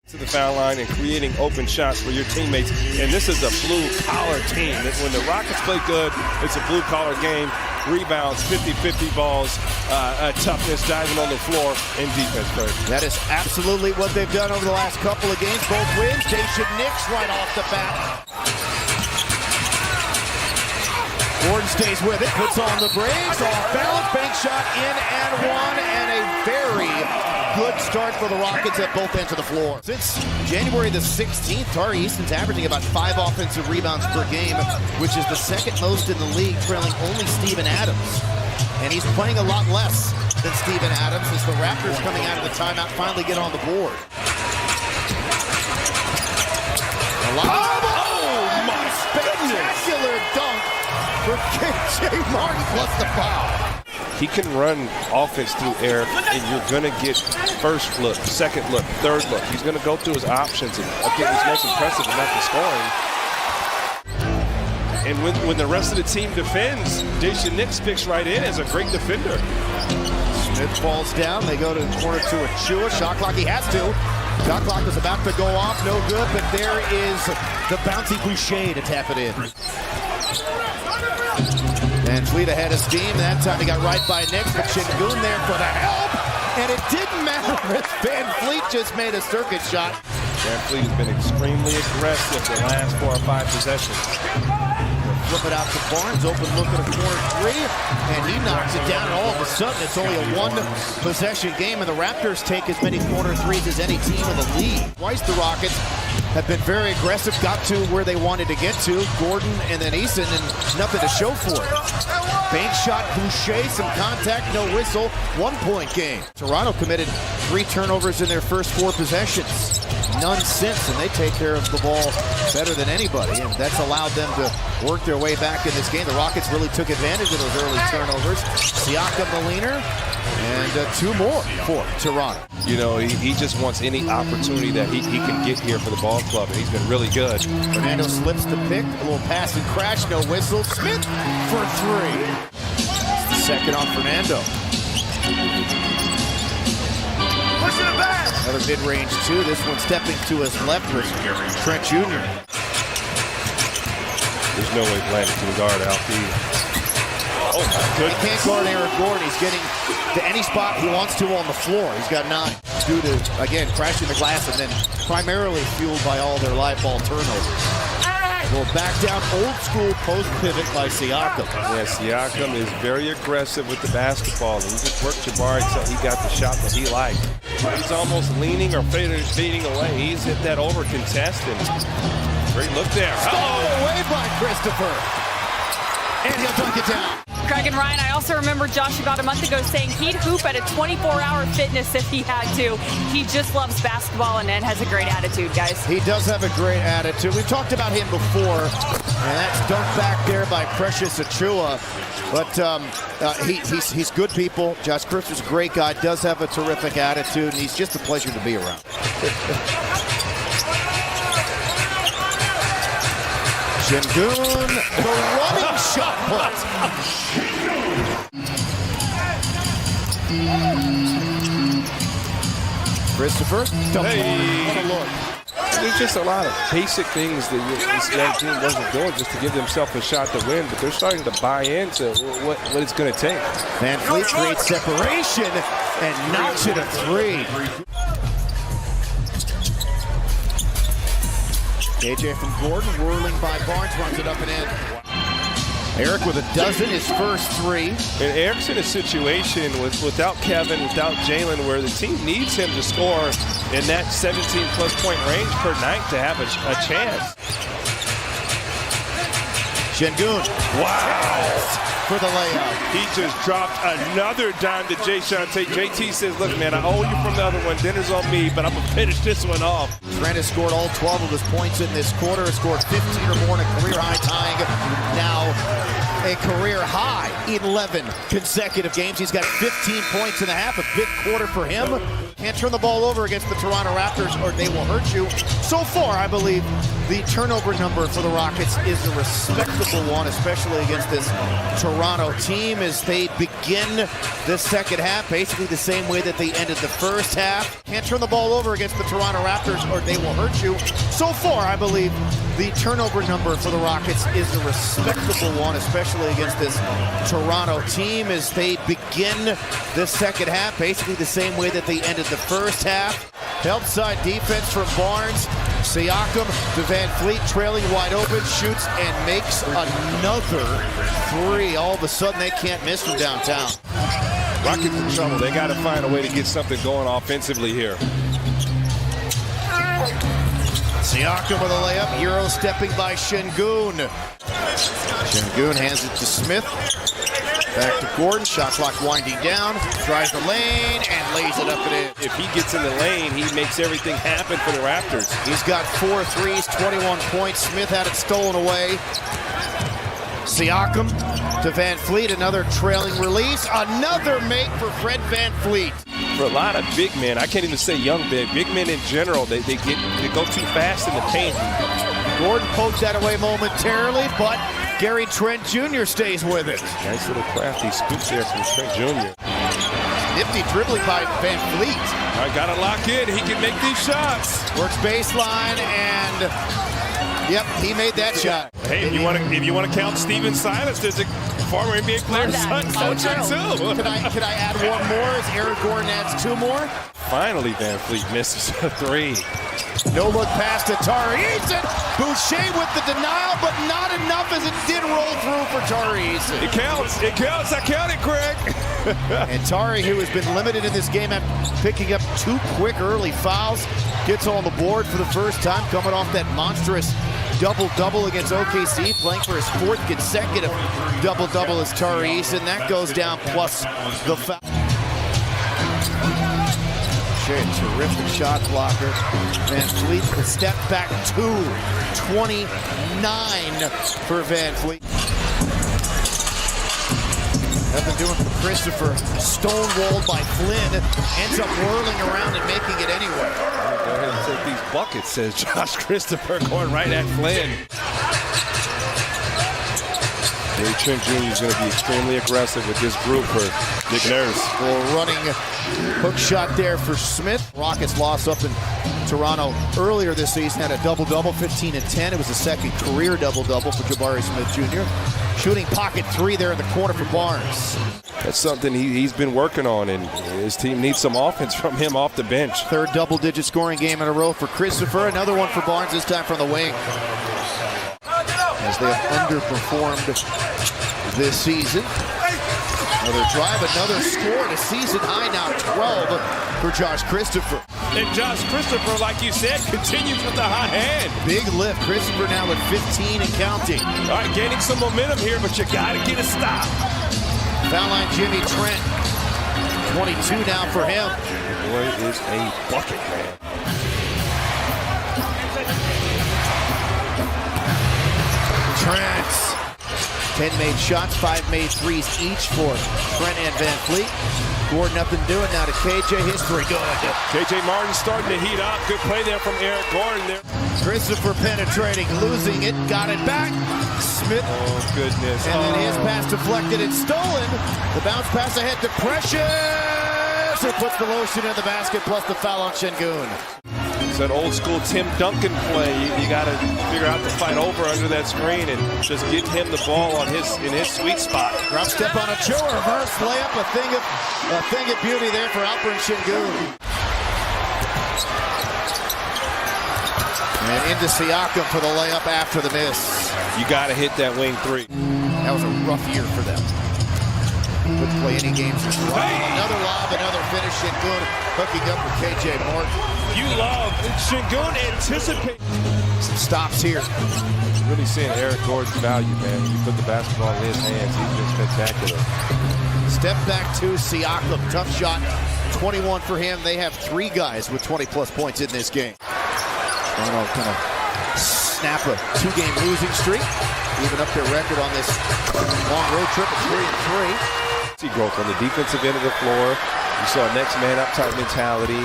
to the foul line and creating open shots for your teammates. And this is a blue-collar team. When the Rockets play good, it's a blue-collar game. Rebounds, 50-50 balls, toughness, diving on the floor, and defense, Craig. That is absolutely what they've done over the last couple of games. Both wins. Dacian Nix right off the bat. Gordon stays with it, puts on the brakes, off balance, bank shot in and one, and a very good start for the Rockets at both ends of the floor. Since January the 16th, Tari Easton's averaging about 5 offensive rebounds per game, which is the second most in the league, trailing only Steven Adams. And he's playing a lot less than Steven Adams as the Raptors coming out of the timeout finally get on the board. Oh my Spectacular dunk for KJ Martin plus the foul. He can run offense through air, and you're going to get first look, second look, third look. He's going to go through his options, and I think he's most impressive about the scoring. And when the rest of the team defends, Dacian Nix picks right in as a great defender. Smith falls down. They go to the corner to Achua. Shot clock, he has to. Shot clock is about to go off, no good, but there is the bouncy Boucher to tap it in. And Fleet ahead of steam. That time he got right by Nix, but Şengün there for the help. And it didn't matter if Van Fleet just made a circuit shot. Van Fleet has been extremely aggressive the last 4 or 5 possessions. Flip it out to Barnes, open look at a corner three, and he knocks it down, and all of a sudden it's only a 1-possession game, and the Raptors take as many corner threes as any team in the league. Twice the Rockets have been very aggressive, got to where they wanted to get to. Gordon and then Easton, and nothing to show for it. Bank shot, Boucher, some contact, no whistle, 1-point game. Toronto committed 3 turnovers in their first 4 possessions. None since, and they take care of the ball better than anybody, and that's allowed them to work their way back in this game. The Rockets really took advantage of those early turnovers. Siakam, the leaner, and 2 more for Toronto. You know, he just wants any opportunity that he can get here for the ball club, and he's been really good. Fernando slips the pick, a little pass and crash, no whistle. Smith for 3. Second on Fernando. Pushing it back. Another mid-range 2. This one stepping to his left was Trent Jr. There's no way Blanton can guard Alfie. Oh my goodness. He can't guard Eric Gordon. He's getting to any spot he wants to on the floor. He's got 9. Due to, again, crashing the glass and then primarily fueled by all their live ball turnovers. Well, back down, old school post pivot by Siakam. Yeah, Siakam is very aggressive with the basketball. And he just worked Jabari until he got the shot that he liked. He's almost leaning or fading away. He's hit that over contest, and great look there. Stolen away by Christopher. And he'll dunk it down. Craig and Ryan, I also remember Josh about a month ago saying he'd hoop at a 24-hour fitness if he had to. He just loves basketball and has a great attitude, guys. He does have a great attitude. We've talked about him before, and that's dunked back there by Precious Achua. But he's good people. Josh Christopher's a great guy, does have a terrific attitude, and he's just a pleasure to be around. Şengün, the running shot put. Christopher, what a look. There's just a lot of basic things that this young team wasn't doing just to give themselves a shot to win, but they're starting to buy into what it's going to take. Van Fleet creates separation and knocks it a 3. KJ from Gordon, whirling by Barnes, runs it up and in. Eric with a dozen, his first 3. And Eric's in a situation without Kevin, without Jalen, where the team needs him to score in that 17-plus point range per night to have a chance. Şengün. Wow. For the layup. He just dropped another dime to Jayshon Tate. JT says, look, man, I owe you from the other one. Dinner's on me, but I'm going to finish this one off. Trent has scored all 12 of his points in this quarter. Has scored 15 or more in a career high, tying now a career high 11 consecutive games. He's got 15 points and a half, a big quarter for him. Can't turn the ball over against the Toronto Raptors or they will hurt you. So far, I believe the turnover number for the Rockets is a respectable one, especially against this Toronto team as they begin the second half, basically the same way that they ended the first half. Can't turn the ball over against the Toronto Raptors or they will hurt you. So far, I believe the turnover number for the Rockets is a respectable one, especially against this Toronto team as they begin the second half, basically the same way that they ended the first half. Help side defense from Barnes. Siakam to Van Fleet, trailing wide open, shoots and makes another three. All of a sudden, they can't miss from downtown. Rockets in trouble. They got to find a way to get something going offensively here. Siakam with a layup, Euro stepping by Şengün. Şengün hands it to Smith. Back to Gordon, shot clock winding down, drives the lane, and lays it up and in. If he gets in the lane, he makes everything happen for the Raptors. He's got 4 threes, 21 points. Smith had it stolen away. Siakam to Van Fleet, another trailing release. Another make for Fred Van Fleet. For a lot of big men, I can't even say young big men in general, they go too fast in the paint. Gordon pokes that away momentarily, but Gary Trent Jr. stays with it. Nice little crafty scoop there from Trent Jr. Nifty dribbling by Van Fleet. I gotta lock in. He can make these shots. Works baseline and yep, he made that shot. Hey, if you want to count Steven Silas, there's a former NBA player's son coaching too. Can I add one more as Eric Gordon adds 2 more? Finally, Van Fleet misses a 3. No look pass to Tari Eason. Boucher with the denial, but not enough as it did roll through for Tari Eason. It counts. It counts. I counted, Craig. And Tari, who has been limited in this game after picking up 2 quick early fouls, gets on the board for the first time, coming off that monstrous double-double against OKC, playing for his 4th consecutive double-double as Tari Eason. That goes down plus the foul. Terrific shot blocker. Van Fleet, the step back 2. 29 for Van Fleet. Nothing doing for Christopher. Stonewalled by Flynn. Ends up whirling around and making it anyway. Go ahead and take these buckets, says Josh Christopher, going right at Flynn. Gary Trent Jr. is going to be extremely aggressive with this group for Nick Nurse. Well, running hook shot there for Smith. Rockets lost up in Toronto earlier this season, had a double-double, 15 and 10. It was the second career double-double for Jabari Smith Jr. Shooting pocket 3 there in the corner for Barnes. That's something he's been working on, and his team needs some offense from him off the bench. 3rd double-digit scoring game in a row for Christopher. Another one for Barnes, this time from the wing. As they have underperformed this season. Another drive, another score, and a season high now 12 for Josh Christopher. And Josh Christopher, like you said, continues with the hot hand. Big lift. Christopher now at 15 and counting. All right, gaining some momentum here, but you got to get a stop. Foul line Jimmy Trent. 22 now for him. Boy is a bucket, man. Trent. 10 made shots, 5 made threes each for Trent and Van Fleet. Gordon nothing doing now to KJ. History good. KJ Martin starting to heat up. Good play there from Eric Gordon there. Christopher penetrating, losing it, got it back. Smith. Oh, goodness. And then his pass deflected and stolen. The bounce pass ahead to Precious, who puts the lotion in the basket, plus the foul on Şengün. It's that old school Tim Duncan play. You got to figure out the fight over under that screen and just get him the ball in his sweet spot. Drop step on a Joe, reverse layup, a thing of beauty there for Alperen Şengün. And into Siakam for the layup after the miss. You got to hit that wing 3. That was a rough year for them. Couldn't play any games as well. Another lob, another finish. Şengün hooking up with KJ Martin. You love Şengün anticipate. Some stops here. Really seeing Eric Gordon's value, man. You put the basketball in his hands, he's been spectacular. Step back to Siakam. Tough shot. 21 for him. They have 3 guys with 20-plus points in this game. Toronto kind of snap a 2-game losing streak. even up their record on this long road trip at 3-3. See growth on the defensive end of the floor. You saw a next man up type mentality.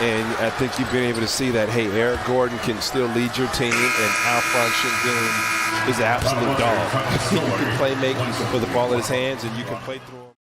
And I think you've been able to see that, hey, Eric Gordon can still lead your team, and Alphonse Sengun is an absolute dog. You can play make, you can put the ball in his hands, and you can play through him.